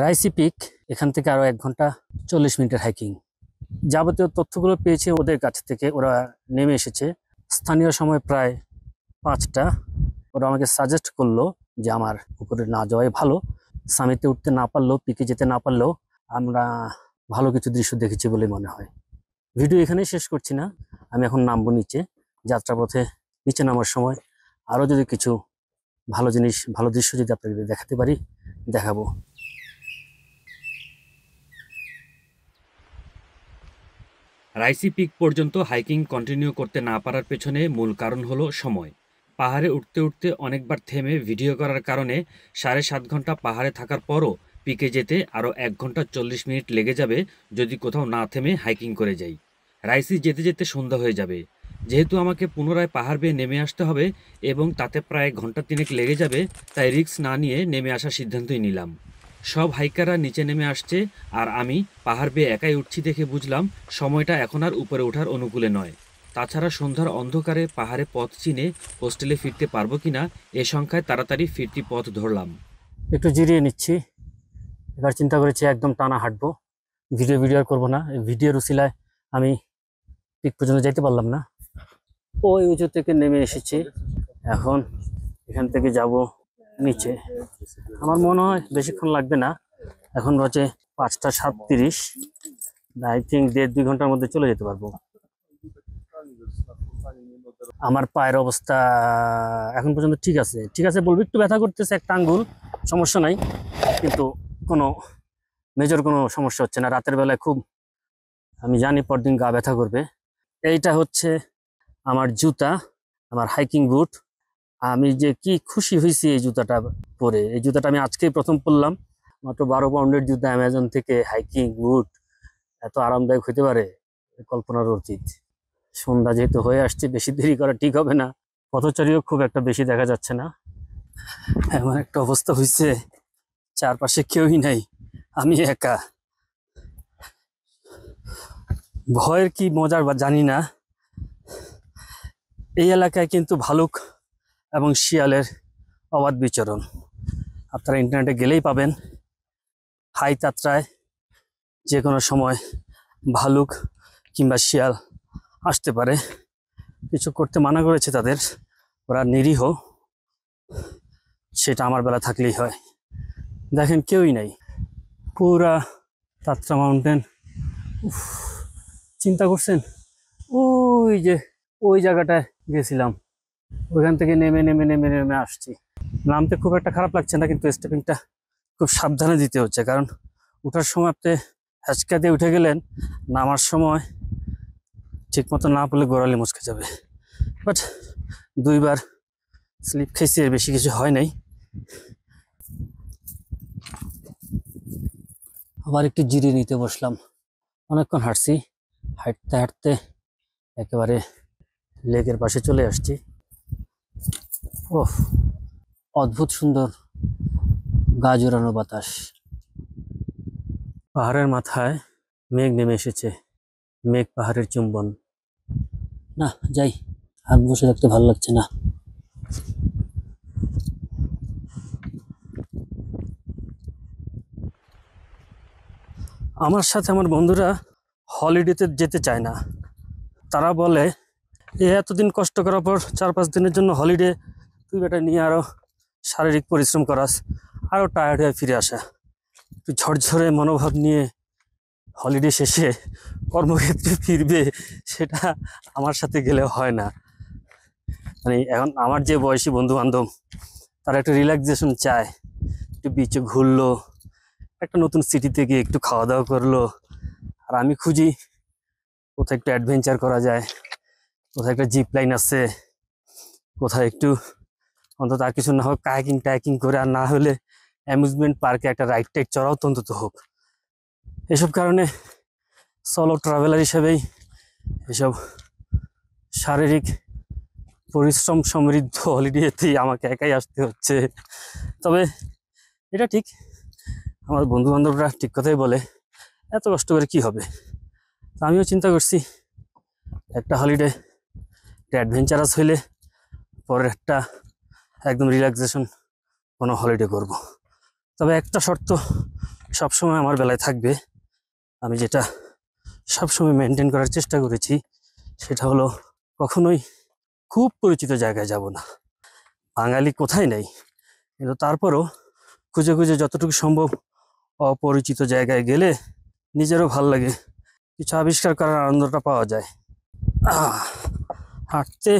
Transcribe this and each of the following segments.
Raisi pick এখান থেকে আরো 1 ঘন্টা 40 মিনিটের হাইকিং। যাবতীয় তথ্যগুলো পেয়েছে ওদের কাছ থেকে। ওরা নেমে এসেছে স্থানীয় সময় প্রায় 5টা। ওরা আমাকে সাজেস্ট করলো যে আমার উপরে না যাওয়াই ভালো। সামিতে উঠতে না পারলেও, পিকে যেতে না পারলেও আমরা ভালো কিছু দৃশ্য দেখেছি বলে মনে হয়। ভিডিও এখানেই শেষ করছি না, আমি এখন নামবো নিচে। যাত্রাপথে নিচে নামার সময় আরো যদি কিছু ভালো জিনিস, ভালো দৃশ্য যদি আপনাদের দেখাতে পারি, দেখাবো। রাইসি পিক পর্যন্ত হাইকিং কন্টিনিউ করতে না পারার পেছনে মূল কারণ হলো সময়। পাহাড়ে উঠতে উঠতে অনেকবার থেমে ভিডিও করার কারণে 7.5 ঘন্টা পাহাড়ে থাকার পরও পিকে যেতে আরও 1 ঘন্টা 40 মিনিট লেগে যাবে যদি কোথাও না থেমে হাইকিং করে যাই। রাইসি যেতে যেতে সন্ধ্যা হয়ে যাবে। যেহেতু আমাকে পুনরায় পাহাড় বেয়ে নেমে আসতে হবে এবং তাতে প্রায় ঘন্টা 3 লেগে যাবে, তাই রিস্ক না নিয়ে নেমে আসার সিদ্ধান্তই নিলাম। সব হাইকাররা নিচে নেমে আসছে আর আমি পাহাড় বেয়ে একাই উঠছি দেখে বুঝলাম সময়টা এখন আর উপরে ওঠার অনুকূলে নয়। তাছাড়া সন্ধ্যার অন্ধকারে পাহাড়ে পথ চিনে হোস্টেলে ফিরতে পারবো কিনা এ সংখ্যায় তাড়াতাড়ি ফিরতি পথ ধরলাম। একটু জিরিয়ে নিচ্ছি। এবার চিন্তা করেছি একদম টানা হাঁটবো, ভিডিও আর করবো না। এই ভিডিওর উছিলায় আমি পিক পর্যন্ত যাইতে পারলাম না। ওই উঁচু থেকে নেমে এসেছি, এখন এখান থেকে যাব নিচে। আমার মনে হয় বেশিক্ষণ লাগবে না। এখন বাজে 5টা 37। আই থিঙ্ক 1.5-2 ঘন্টার মধ্যে চলে যেতে পারবো। আমার পায়ের অবস্থা এখন পর্যন্ত ঠিক আছে বলবো। একটু ব্যথা করতেছে একটা আঙ্গুল, সমস্যা নাই, কিন্তু কোনো মেজর কোনো সমস্যা হচ্ছে না। রাতের বেলায় খুব, আমি জানি পরদিন গা ব্যথা করবে। এইটা হচ্ছে আমার জুতা, আমার হাইকিং বুট। আমি যে কি খুশি হয়েছি এই জুতাটা পরে। এই জুতাটা আমি আজকেই প্রথম পরলাম। মাত্র 12 পাউন্ডের জুতা, অ্যামাজন থেকে হাইকিং বুট এত আরামদায়ক হতে পারে কল্পনার অতীত। সন্ধ্যা যেহেতু হয়ে আসছে, বেশি দেরি করা ঠিক হবে না। পথচারীও খুব একটা বেশি দেখা যাচ্ছে না। এমন একটা অবস্থা হয়েছে, চারপাশে কেউই নাই, আমি একা। ভয়ের কি মজার বা জানি না। এই এলাকায় কিন্তু ভালুক এবং শিয়ালের অবাধ বিচরণ আপনারা ইন্টারনেটে গেলেই পাবেন। হাই যাত্রায় যে কোনো সময় ভালুক কিংবা শিয়াল আসতে পারে। কিছু করতে মানা করেছে তাদের, ওরা নিরীহ, সেটা আমার বেলা থাকলেই হয়। দেখেন কেউই নাই, পুরা তাত্রা মাউন্টেন। চিন্তা করছেন ওই যে ওই জায়গাটায় গেছিলাম, ওইখান থেকে নেমে নেমে নেমে নেমে আসছি। নামতে খুব একটা খারাপ লাগছে না, কিন্তু স্টেপিংটা খুব সাবধানে দিতে হচ্ছে, কারণ উঠার সময় আপনি হ্যাচকা দিয়ে উঠে গেলেন, নামার সময় ঠিক মতো না পড়লে গোড়ালি মুচকে যাবে। বাট 2বার স্লিপ খেয়েছি, এর বেশি কিছু হয় নাই। আবার একটু জিরিয়ে নিতে বসলাম। অনেকক্ষণ হাঁটছি, হাঁটতে হাঁটতে একেবারে লেকের পাশে চলে আসছি। ওহ, অদ্ভুত সুন্দর গা জোড়ানো বাতাস। পাহাড়ের মাথায় মেঘ নেমে এসেছে, মেঘ পাহাড়ের চুম্বন। না যাই, আর বসে থাকতে ভালো লাগছে না। আমার সাথে আমার বন্ধুরা হলিডেতে যেতে চায় না। তারা বলে এতদিন কষ্ট করার পর 4-5 দিনের জন্য হলিডে, তুই বেটা নিয়ে আরো শারীরিক পরিশ্রম করাস, আরো টায়ার্ড হয়ে ফিরে আসা। একটু ঝরঝরে মনোভাব নিয়ে হলিডে শেষে কর্মক্ষেত্রে ফিরবে, সেটা আমার সাথে গেলে হয় না। মানে এখন আমার যে বয়সী বন্ধু বান্ধব, তারা একটু রিল্যাক্সেশন চায়, একটু বিচে ঘুরলো, একটা নতুন সিটিতে গিয়ে একটু খাওয়া দাওয়া করলো। আর আমি খুঁজি কোথায় একটু অ্যাডভেঞ্চার করা যায়, কোথায় একটা জিপ লাইন আছে, কোথায় একটু অন্তত আর কিছু না হোক কায়াকিং টায়াকিং করে, আর না হলে অ্যামিউজমেন্ট পার্কে একটা রাইড টাইড চড়াও তো অন্তত হোক। এসব কারণে সলো ট্রাভেলার হিসেবেই এসব শারীরিক পরিশ্রম সমৃদ্ধ হলিডেতেই আমাকে একাই আসতে হচ্ছে। তবে এটা ঠিক, আমার বন্ধু বান্ধবরা ঠিক কথাই বলে, এত কষ্ট করে কি হবে। তা আমিও চিন্তা করছি একটা হলিডে অ্যাডভেঞ্চারাস হইলে পরের একটা একদম রিল্যাক্সেশন কোনো হলিডে করব। তবে একটা শর্ত সবসময় আমার বেলায় থাকবে। আমি যেটা সবসময় মেনটেন করার চেষ্টা করেছি সেটা হলো কখনোই খুব পরিচিত জায়গায় যাব না। বাঙালি কোথায় নেই, কিন্তু তারপরও খুঁজে খুঁজে যতটুকু সম্ভব অপরিচিত জায়গায় গেলে নিজেরও ভাল লাগে, কিছু আবিষ্কার করার আনন্দটা পাওয়া যায়। হাঁটতে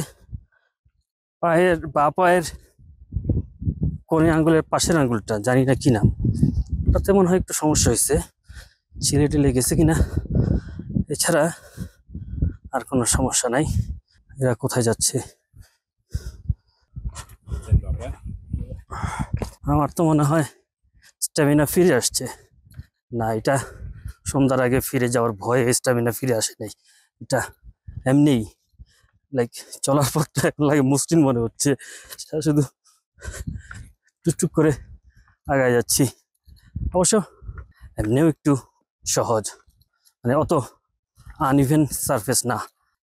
পায়ের কোণে আঙ্গুলের পাশের আঙ্গুলটা, জানি না কি নাম, ওটাতে মনে হয় একটু সমস্যা হয়েছে, ছিঁড়ে লেগেছে কিনা, এছাড়া আর কোনো সমস্যা নাই। এরা কোথায় যাচ্ছে? আমার তো মনে হয় স্ট্যামিনা ফিরে আসছে। না, এটা সন্ধ্যার আগে ফিরে যাওয়ার ভয়ে স্ট্যামিনা ফিরে আসে নাই, এটা এমনিই লাইক চলার পথটা এখন লাগে মসৃণ মনে হচ্ছে, শুধু টুকটুক করে আগায় যাচ্ছি। অবশ্য এমনিও একটু সহজ, মানে অত আনইভেন সারফেস না,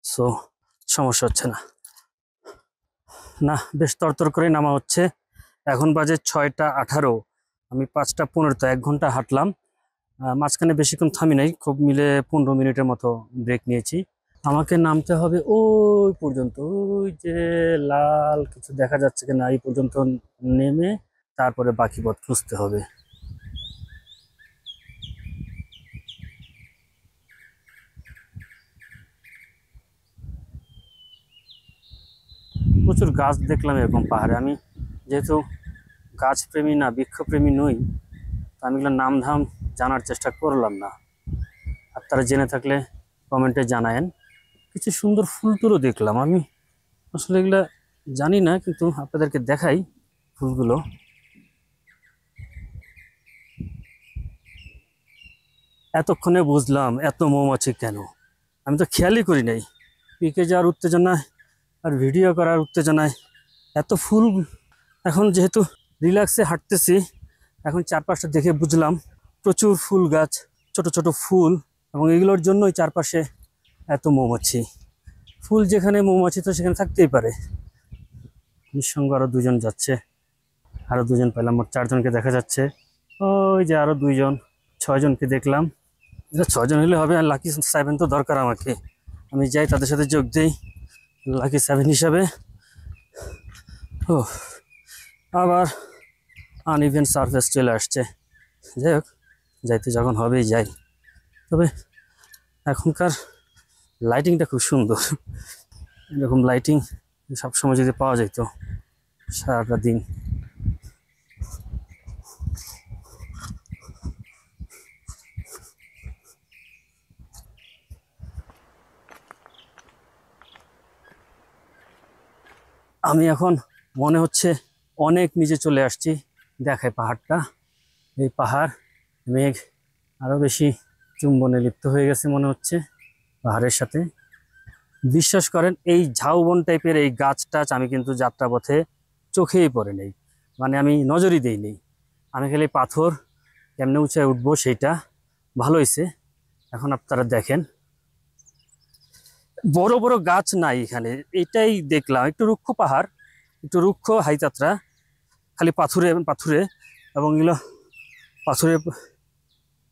সো সমস্যা হচ্ছে না। না, বেশ তরতর করে নামা হচ্ছে। এখন বাজে 6টা 18, আমি 5টা 15, 1 ঘন্টা হাঁটলাম। মাঝখানে বেশিক্ষণ থামি নাই, খুব মিলে 15 মিনিটের মতো ব্রেক নিয়েছি। আমাকে নামতে হবে ওই পর্যন্ত, ওই যে লাল কিছু দেখা যাচ্ছে কিনা এই পর্যন্ত নেমে তারপরে বাকি পথ খুঁজতে হবে। প্রচুর গাছ দেখলাম এরকম পাহাড়ে। আমি যেহেতু গাছ প্রেমী না, বৃক্ষপ্রেমী নই, তো আমি এগুলোর নাম ধাম জানার চেষ্টা করলাম না। আপনারা জেনে থাকলে কমেন্টে জানায়েন। কিছু সুন্দর ফুল টুলও দেখলাম, আমি আসলে এগুলা জানি না, কিন্তু আপনাদেরকে দেখাই ফুলগুলো। এতক্ষণে বুঝলাম এত মৌমাছি কেন, আমি তো খেয়ালই করি নাই। পিকে যাওয়ার উত্তেজনায় আর ভিডিও করার উত্তেজনায় এত ফুল। এখন যেহেতু রিল্যাক্সে হাঁটতেছি, এখন চারপাশটা দেখে বুঝলাম প্রচুর ফুল গাছ, ছোট ছোট ফুল, এবং এগুলোর জন্যই চারপাশে এত মৌমাছি। ফুল যেখানে, মৌমাছি তো সেখানে থাকতেই পারে। নিঃসঙ্গ আরো 2জন যাচ্ছে, আরো 2জন পেলাম, মোট 4জনকে দেখা যাচ্ছে। ওই যে আরো 2জন, 6জনকে দেখলাম। এটা 6জন হলে হবে, আর লাকি 7 তো দরকার আমাকে। আমি যাই তাদের সাথে যোগ দিই লাকি 7 হিসাবে। ও, আবার আনইভেন সারফেস চলে আসছে। যাই হোক, যাইতে যখন হবেই যাই। তবে এখনকার লাইটিংটা খুব সুন্দর, এরকম লাইটিং সবসময় যদি পাওয়া যেত সারাটা দিন। আমি এখন মনে হচ্ছে অনেক নিচে চলে আসছি। দেখায় পাহাড়টা, এই পাহাড়, মেঘ আরো বেশি চুম্বনে লিপ্ত হয়ে গেছে মনে হচ্ছে পাহাড়ের সাথে। বিশ্বাস করেন, এই ঝাউবন টাইপের এই গাছ টাছ আমি কিন্তু যাত্রাপথে চোখেই পড়ে নেই, মানে আমি নজরই দেই নেই। আমি খালি পাথর কেমনে উঁচায় উঠবো সেইটা ভালো হয়েছে। এখন আপনারা দেখেন, বড় বড় গাছ নাই এখানে, এটাই দেখলাম। একটু রুক্ষ পাহাড়, একটু রুক্ষ হাইতাত্রা, খালি পাথুরে পাথুরে, এবং এগুলো পাথুরের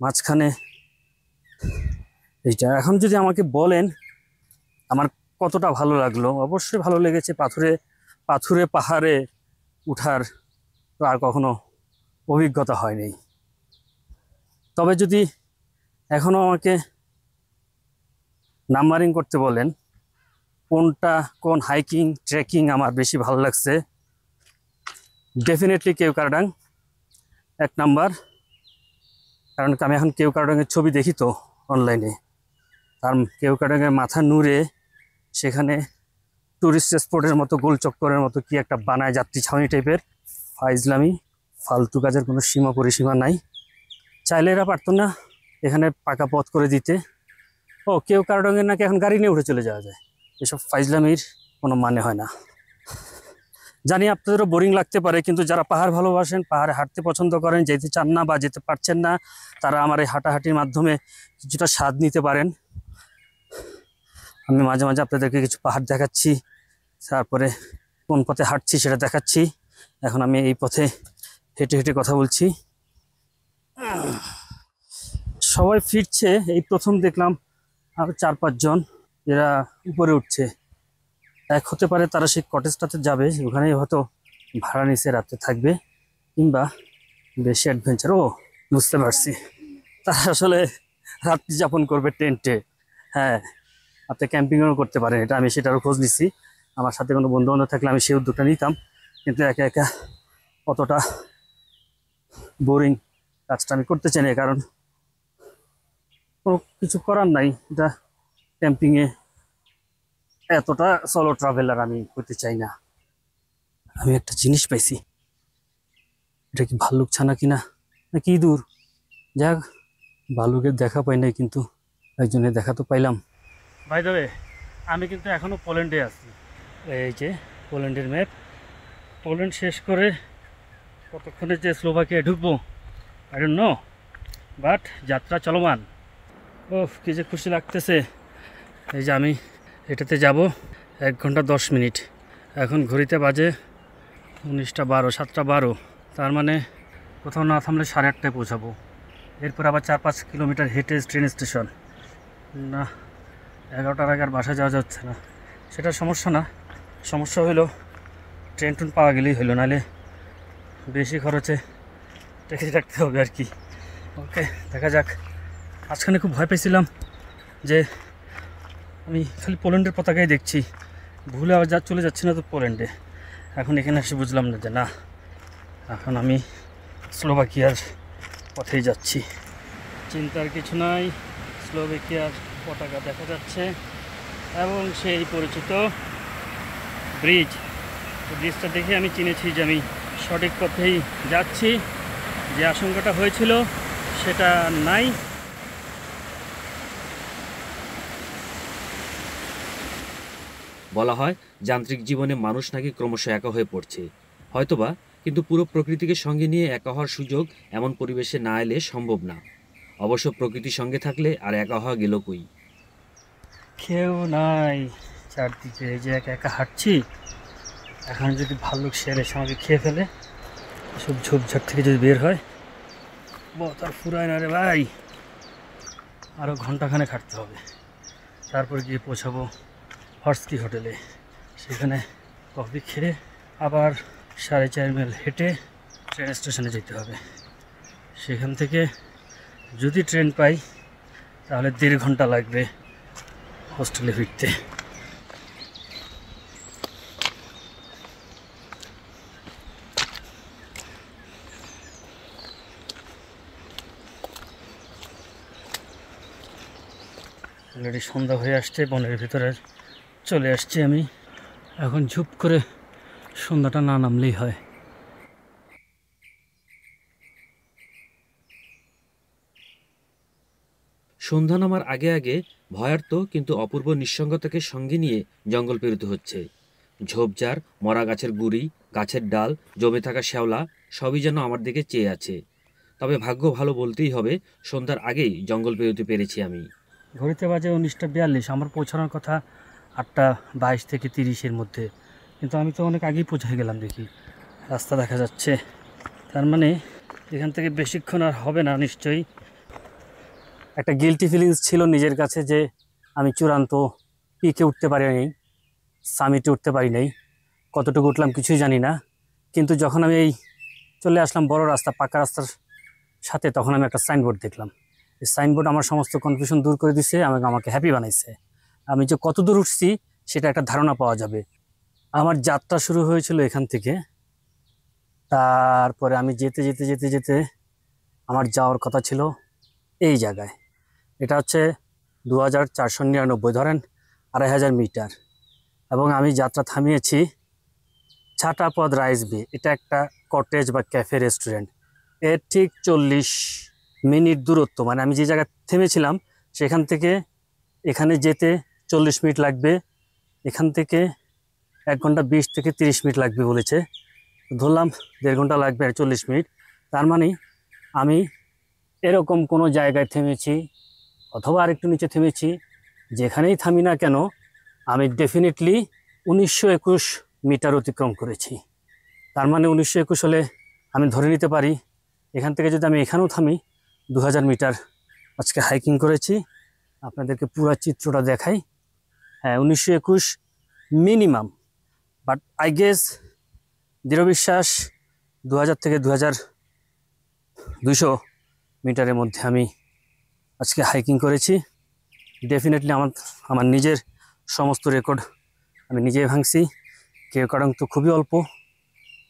মাঝখানে এইটা। এখন যদি আমাকে বলেন আমার কতটা ভালো লাগলো, অবশ্যই ভালো লেগেছে। পাথুরে পাথুরে পাহাড়ে উঠার তো আর কখনো অভিজ্ঞতা হয়নি। তবে যদি এখনো আমাকে নাম্বারিং করতে বলেন কোন হাইকিং ট্রেকিং আমার বেশি ভালো লাগছে, ডেফিনেটলি কেওক্রাডাং 1 নাম্বার। কারণ আমি এখন কেওক্রাডাংয়ের ছবি দেখি তো অনলাইনে, তার কেওক্রাডাংয়ের মাথা নুড়ে সেখানে টুরিস্ট স্পটের মতো গোল চক্করের মতো কি একটা বানায়, যাত্রী ছাউনি টাইপের। ফাইজলামি, ফালতু কাজের কোনো সীমা পরিসীমা নাই। চাইলে এরা পারতো না এখানে পাকা পথ করে দিতে? ও, কেওক্রাডাংয়ের নাকি এখন গাড়ি নিয়ে উঠে চলে যাওয়া যায়। এসব ফাইজলামির কোনো মানে হয় না। জানি আপনাদেরও বোরিং লাগতে পারে, কিন্তু যারা পাহাড় ভালোবাসেন, পাহাড়ে হাঁটতে পছন্দ করেন, যেতে চান না বা যেতে পারছেন না, তারা আমার এই হাঁটাহাঁটির মাধ্যমে কিছুটা স্বাদ নিতে পারেন। আমি মাঝে মাঝে আপনাদেরকে কিছু পাহাড় দেখাচ্ছি, তারপরে কোন পথে হাঁটছি সেটা দেখাচ্ছি। এখন আমি এই পথে হেঁটে হেঁটে কথা বলছি। সবাই ফিরছে, এই প্রথম দেখলাম আর 4-5 জন এরা উপরে উঠছে। এক হতে পারে তারা সেই কটেজটাতে যাবে, ওখানে হয়তো ভাড়া নিচে রাতে থাকবে, কিংবা বেশি অ্যাডভেঞ্চার। ও বুঝতে পারছি, তারা আসলে রাত্রি যাপন করবে টেন্টে। হ্যাঁ, আপনি ক্যাম্পিংও করতে পারেন, এটা আমি সেটারও খোঁজ নিচ্ছি। আমার সাথে কোনো বন্ধু বান্ধব থাকলে আমি সেই উদ্যোগটা নিতাম, কিন্তু একা একা অতটা বোরিং কাজটা আমি করতে চাই না, কারণ কোনো কিছু করার নাই। এটা ক্যাম্পিংয়ে এতটা সলো ট্রাভেলার আমি করতে চাই না। আমি একটা জিনিস পাইছি, এটা কি ভাল্লুক ছানা কিনা নাকি ইঁদুর, যাক ভাল্লুকের দেখা পাই নাই, কিন্তু একজনের দেখা তো পাইলাম। ভাই দেবে, আমি কিন্তু এখনো পোল্যান্ডে আছি। এই যে পোল্যান্ডের ম্যাপ, পোল্যান্ড শেষ করে কতক্ষণে যে স্লোভাকিয়ায় ঢুকবো আই ডোন্ট নো, বাট যাত্রা চলমান। ও কি যে খুশি লাগতেছে। এই যে আমি এটাতে যাব 1 ঘন্টা 10 মিনিট, এখন ঘড়িতে বাজে 19টা 12, 7টা 12, তার মানে কোথাও না থামলে 8:30টায় পৌঁছাবো। এরপর আবার 4-5 কিলোমিটার হেঁটে ট্রেন স্টেশন। না, 11টার আগে আর বাসায় যাওয়া যাচ্ছে না। সেটা সমস্যা না, সমস্যা হলো ট্রেন ট্রেন পাওয়া গেলেই হলো, নাহলে বেশি খরচে ট্যাক্সি রাখতে হবে আর কি। ওকে, দেখা যাক। মাঝখানে খুব ভয় পেয়েছিলাম যে আমি খালি পোল্যান্ডের পতাকাই দেখছি, ভুলে আবার চলে যাচ্ছি না তো পোল্যান্ডে। এখন এখানে এসে বুঝলাম না যে না, এখন আমি স্লোভাকিয়ার পথেই যাচ্ছি। চিন্তার কিছু নাই, স্লোভাকিয়ার পতাকা দেখা যাচ্ছে এবং সেই পরিচিত ব্রিজ। ব্রিজটা দেখে আমি চিনেছি যে আমি সঠিক পথেই যাচ্ছি, যে আশঙ্কাটা হয়েছিল সেটা নাই। বলা হয় যান্ত্রিক জীবনে মানুষ নাকি ক্রমশ একা হয়ে পড়ছে, হয়তোবা, কিন্তু পুরো প্রকৃতিকে সঙ্গে নিয়ে একা হওয়ার সুযোগ এমন পরিবেশে না এলে সম্ভব না। অবশ্য প্রকৃতির সঙ্গে থাকলে আর একা হওয়া গেল কই। কেউ নাই চারদিকে, এই যে একা একা হাঁটছি। এখন যদি ভাল্লুক শেয়ার এসে আমাকে খেয়ে ফেলে, সব ঝোপঝাড় থেকে যদি বের হয়, তার ফুরায় না রে ভাই। আরও ঘন্টাখানেক হাঁটতে হবে, তারপর গিয়ে পৌঁছাবো হর্সকি হোটেলে। সেখানে কফি খেয়ে আবার 4.5 মাইল হেঁটে ট্রেন স্টেশনে যেতে হবে। সেখান থেকে যদি ট্রেন পাই তাহলে 1.5 ঘন্টা লাগবে হোস্টেলে ফিরতে। অলরেডি সন্ধ্যা হয়ে আসছে, বনের ভিতরে চলে আসছি আমি। এখন ঝুপ করে সন্ধ্যাটা না নামলেই হয়। সন্ধ্যা নামার আগে আগে ভয়ার্ত কিন্তু অপূর্ব নিঃসঙ্গতাকে সঙ্গে নিয়ে জঙ্গল পেরোতে হচ্ছে। ঝোপঝাড়, মরা গাছের গুঁড়ি, গাছের ডাল, জমে থাকা শ্যাওলা সবই যেন আমার দিকে চেয়ে আছে। তবে ভাগ্য ভালো বলতেই হবে, সন্ধ্যার আগেই জঙ্গল পেরোতে পেরেছি আমি। ঘড়িতে বাজে 19টা 42, আমার পৌঁছানোর কথা 8টা 22 থেকে 30-এর মধ্যে, কিন্তু আমি তো অনেক আগেই পৌঁছে গেলাম। দেখি রাস্তা দেখা যাচ্ছে, তার মানে এখান থেকে বেশিক্ষণ আর হবে না নিশ্চয়ই। একটা গিল্টি ফিলিংস ছিল নিজের কাছে যে আমি চূড়ান্ত পিকে উঠতে পারি নাই, সামিটে উঠতে পারি নাই। কতটুকু উঠলাম কিছুই জানি না, কিন্তু যখন আমি এই চলে আসলাম বড় রাস্তা, পাকা রাস্তার সাথে, তখন আমি একটা সাইনবোর্ড দেখলাম। এই সাইনবোর্ড আমার সমস্ত কনফিউশন দূর করে দিছে, আমাকে হ্যাপি বানাইছে। আমি যে কত দূর উঠছি সেটা একটা ধারণা পাওয়া যাবে। আমার যাত্রা শুরু হয়েছিল এখান থেকে, তারপরে আমি যেতে যেতে যেতে যেতে আমার যাওয়ার কথা ছিল এই জায়গায়। এটা হচ্ছে 2499, ধরেন 2500 মিটার। এবং আমি যাত্রা থামিয়েছি ছাটাপদ রাইস বে। এটা একটা কটেজ বা ক্যাফে রেস্টুরেন্ট। এর ঠিক 40 মিনিট দূরত্ব, মানে আমি যে জায়গায় থেমেছিলাম সেখান থেকে এখানে যেতে 40 মিনিট লাগবে। এখান থেকে 1 ঘন্টা 20 থেকে 30 মিনিট লাগবে বলেছে, ধরলাম 1.5 ঘন্টা লাগবে আর 40 মিনিট। তার মানে আমি এরকম কোনো জায়গায় থেমেছি অথবা আরেকটু নিচে থেমেছি, যেখানেই থামি না কেন আমি ডেফিনেটলি 1921 মিটার অতিক্রম করেছি। তার মানে 1921 হলে আমি ধরে নিতে পারি এখান থেকে যদি আমি এখানেও থামি 2000 মিটার আজকে হাইকিং করেছি, আপনাদেরকে পুরো চিত্রটা দেখাই। হ্যাঁ, 1921 মিনিমাম, বাট আই গেস দৃঢ় বিশ্বাস 2000 থেকে 2200 মিটারের মধ্যে আমি আজকে হাইকিং করেছি। ডেফিনেটলি আমার নিজের সমস্ত রেকর্ড আমি নিজেই ভাঙছি। কেওক্রাডং তো খুবই অল্প,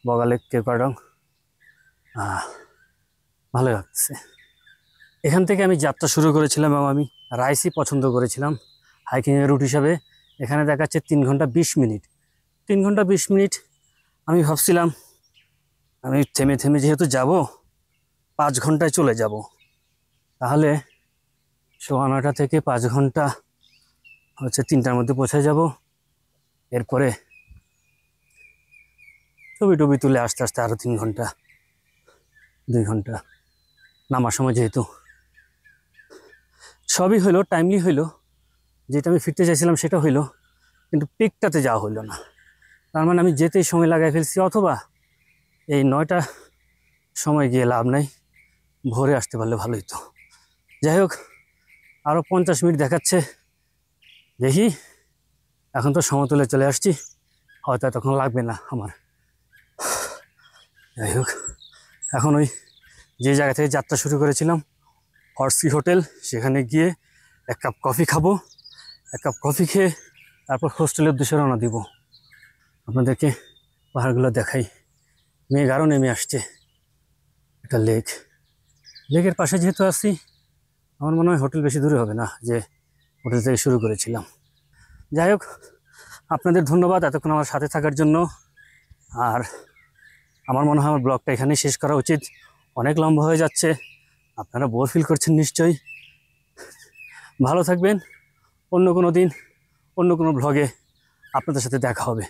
বগালে কেওক্রাডং ভালো লাগছে। এখান থেকে আমি যাত্রা শুরু করেছিলাম এবং আমি রাইসি পছন্দ করেছিলাম হাইকিংয়ের রুট হিসাবে। এখানে দেখাচ্ছে 3 ঘন্টা 20 মিনিট। 3 ঘন্টা 20 মিনিট আমি ভাবছিলাম আমি থেমে থেমে যেহেতু যাব 5 ঘন্টায় চলে যাব, তাহলে 9:15 থেকে 5 ঘন্টা হচ্ছে 3টার মধ্যে পৌঁছে যাব। এরপরে ছবি টবি তুলে আস্তে আস্তে আরও 3 ঘন্টা 2 ঘন্টা, নামার সময় যেহেতু সবই হইলো, টাইমলি হইলো। যেটা আমি ফিরতে চাইছিলাম সেটা হইলো, কিন্তু পিকটাতে যাওয়া হইলো না। তার মানে আমি যেতেই সময় লাগাই ফেলছি, অথবা এই 9টা সময় গিয়ে লাভ নাই, ভোরে আসতে পারলে ভালোই তো। যাই হোক, আরও 50 মিনিট দেখাচ্ছে, দেখি। এখন তো সমতলে চলে আসছি, হয়তো তখন লাগবে না আমার। যাই হোক, এখন ওই যে জায়গা থেকে যাত্রা শুরু করেছিলাম হর্সি হোটেল, সেখানে গিয়ে 1 কাপ কফি খাবো। 1 কাপ কফি খেয়ে তারপর হোস্টেলের উদ্দেশ্যে রওনা দিব। আপনাদেরকে পাহাড়গুলো দেখাই। মেঘ আরও নেমে আসছে। একটা লেকের পাশে যেহেতু আছি, আমার মনে হয় হোটেল বেশি দূরে হবে না, যে হোটেল থেকে শুরু করেছিলাম। যাই হোক, আপনাদের ধন্যবাদ এতক্ষণ আমার সাথে থাকার জন্য। আর আমার মনে হয় আমার ব্লগটা এখানেই শেষ করা উচিত, অনেক লম্বা হয়ে যাচ্ছে। আপনারা বোর ফিল করছেন নিশ্চয়ই। ভালো থাকবেন। অন্য কোনো দিন অন্য কোনো ব্লগে আপনাদের সাথে দেখা হবে।